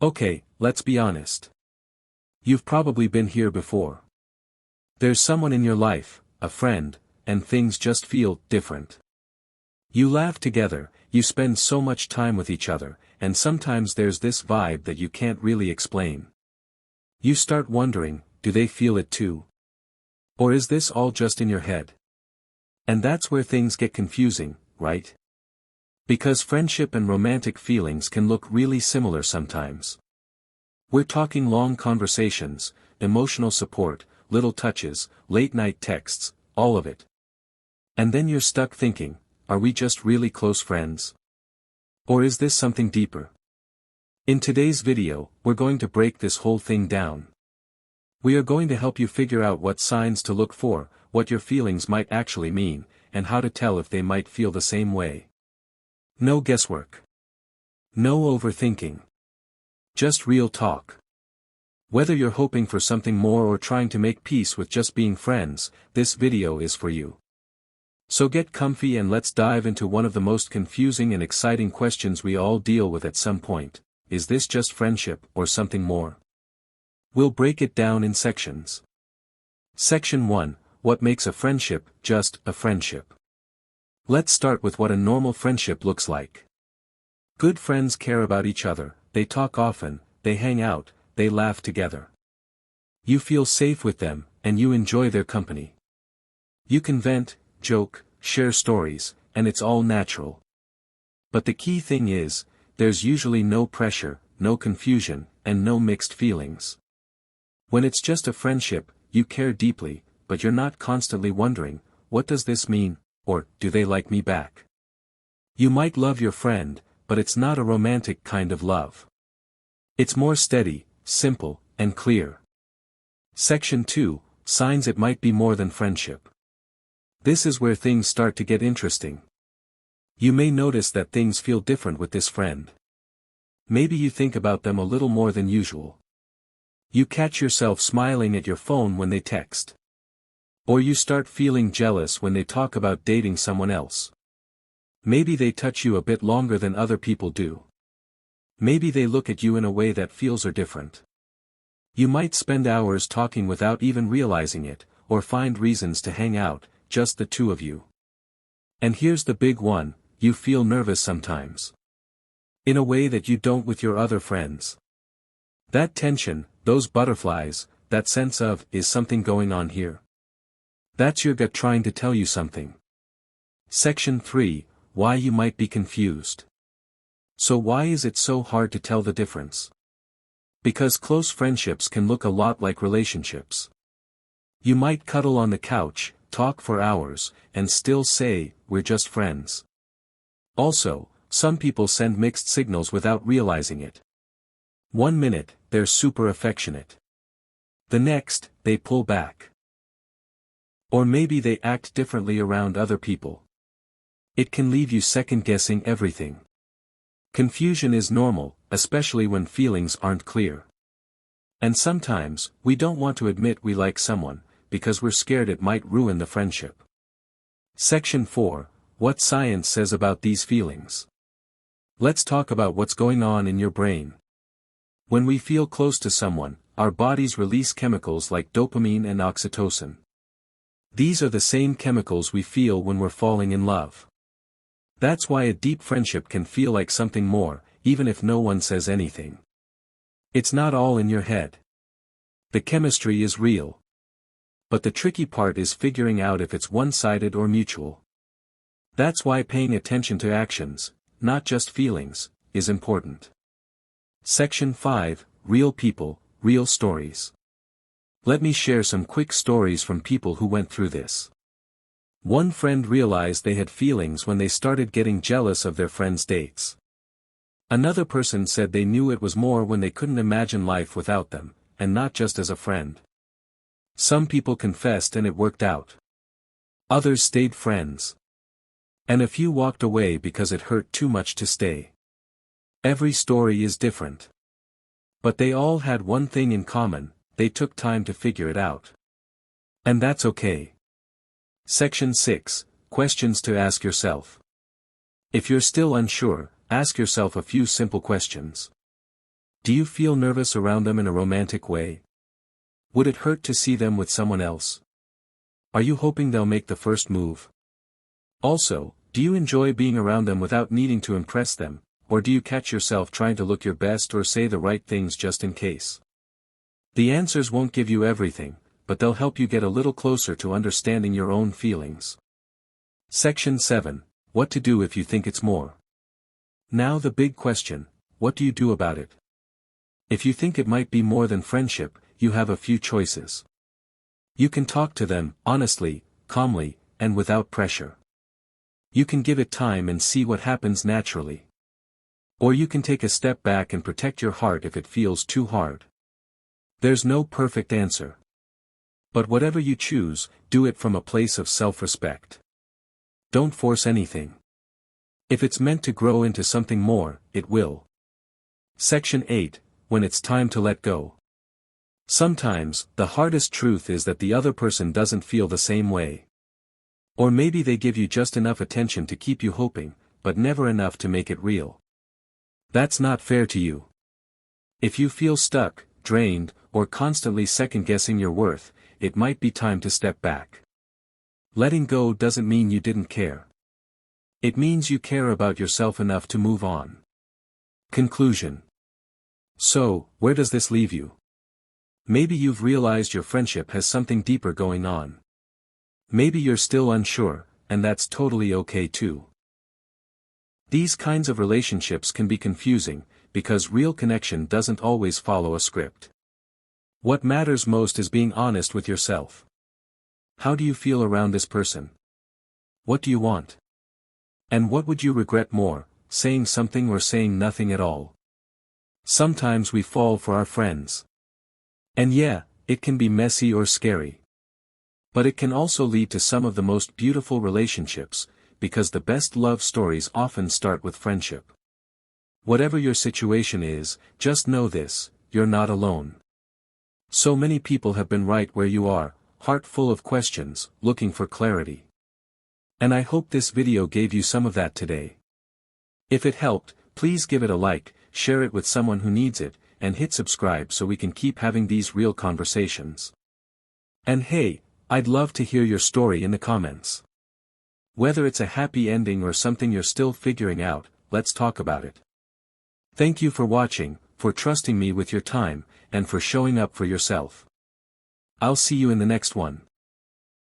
Okay, let's be honest. You've probably been here before. There's someone in your life, a friend, and things just feel different. You laugh together, you spend so much time with each other, and sometimes there's this vibe that you can't really explain. You start wondering, do they feel it too? Or is this all just in your head? And that's where things get confusing, right? Because friendship and romantic feelings can look really similar sometimes. We're talking long conversations, emotional support, little touches, late-night texts, all of it. And then you're stuck thinking, are we just really close friends? Or is this something deeper? In today's video, we're going to break this whole thing down. We are going to help you figure out what signs to look for, what your feelings might actually mean, and how to tell if they might feel the same way. No guesswork. No overthinking. Just real talk. Whether you're hoping for something more or trying to make peace with just being friends, this video is for you. So get comfy and let's dive into one of the most confusing and exciting questions we all deal with at some point. Is this just friendship or something more? We'll break it down in sections. Section 1, what makes a friendship just a friendship? Let's start with what a normal friendship looks like. Good friends care about each other, they talk often, they hang out, they laugh together. You feel safe with them, and you enjoy their company. You can vent, joke, share stories, and it's all natural. But the key thing is, there's usually no pressure, no confusion, and no mixed feelings. When it's just a friendship, you care deeply, but you're not constantly wondering, what does this mean, or do they like me back? You might love your friend, but it's not a romantic kind of love. It's more steady, simple, and clear. Section 2, signs it might be more than friendship. This is where things start to get interesting. You may notice that things feel different with this friend. Maybe you think about them a little more than usual. You catch yourself smiling at your phone when they text. Or you start feeling jealous when they talk about dating someone else. Maybe they touch you a bit longer than other people do. Maybe they look at you in a way that feels different. You might spend hours talking without even realizing it, or find reasons to hang out, just the two of you. And here's the big one, you feel nervous sometimes. In a way that you don't with your other friends. That tension, those butterflies, that sense of, is something going on here? That's your gut trying to tell you something. Section 3, why you might be confused. So why is it so hard to tell the difference? Because close friendships can look a lot like relationships. You might cuddle on the couch, talk for hours, and still say, we're just friends. Also, some people send mixed signals without realizing it. 1 minute, they're super affectionate. The next, they pull back. Or maybe they act differently around other people. It can leave you second-guessing everything. Confusion is normal, especially when feelings aren't clear. And sometimes, we don't want to admit we like someone, because we're scared it might ruin the friendship. Section 4, what science says about these feelings. Let's talk about what's going on in your brain. When we feel close to someone, our bodies release chemicals like dopamine and oxytocin. These are the same chemicals we feel when we're falling in love. That's why a deep friendship can feel like something more, even if no one says anything. It's not all in your head. The chemistry is real. But the tricky part is figuring out if it's one-sided or mutual. That's why paying attention to actions, not just feelings, is important. Section 5, real people, real stories. Let me share some quick stories from people who went through this. One friend realized they had feelings when they started getting jealous of their friends' dates. Another person said they knew it was more when they couldn't imagine life without them, and not just as a friend. Some people confessed and it worked out. Others stayed friends. And a few walked away because it hurt too much to stay. Every story is different. But they all had one thing in common, they took time to figure it out. And that's okay. Section 6, questions to ask yourself. If you're still unsure, ask yourself a few simple questions. Do you feel nervous around them in a romantic way? Would it hurt to see them with someone else? Are you hoping they'll make the first move? Also, do you enjoy being around them without needing to impress them, or do you catch yourself trying to look your best or say the right things just in case? The answers won't give you everything, but they'll help you get a little closer to understanding your own feelings. Section 7. What to do if you think it's more. Now the big question, what do you do about it? If you think it might be more than friendship, you have a few choices. You can talk to them, honestly, calmly, and without pressure. You can give it time and see what happens naturally. Or you can take a step back and protect your heart if it feels too hard. There's no perfect answer. But whatever you choose, do it from a place of self-respect. Don't force anything. If it's meant to grow into something more, it will. Section 8. When it's time to let go. Sometimes, the hardest truth is that the other person doesn't feel the same way. Or maybe they give you just enough attention to keep you hoping, but never enough to make it real. That's not fair to you. If you feel stuck, drained, or constantly second-guessing your worth, it might be time to step back. Letting go doesn't mean you didn't care. It means you care about yourself enough to move on. Conclusion. So, where does this leave you? Maybe you've realized your friendship has something deeper going on. Maybe you're still unsure, and that's totally okay too. These kinds of relationships can be confusing, because real connection doesn't always follow a script. What matters most is being honest with yourself. How do you feel around this person? What do you want? And what would you regret more, saying something or saying nothing at all? Sometimes we fall for our friends. And yeah, it can be messy or scary. But it can also lead to some of the most beautiful relationships, because the best love stories often start with friendship. Whatever your situation is, just know this, you're not alone. So many people have been right where you are, heart full of questions, looking for clarity. And I hope this video gave you some of that today. If it helped, please give it a like, share it with someone who needs it, and hit subscribe so we can keep having these real conversations. And hey, I'd love to hear your story in the comments. Whether it's a happy ending or something you're still figuring out, let's talk about it. Thank you for watching, for trusting me with your time, and for showing up for yourself. I'll see you in the next one.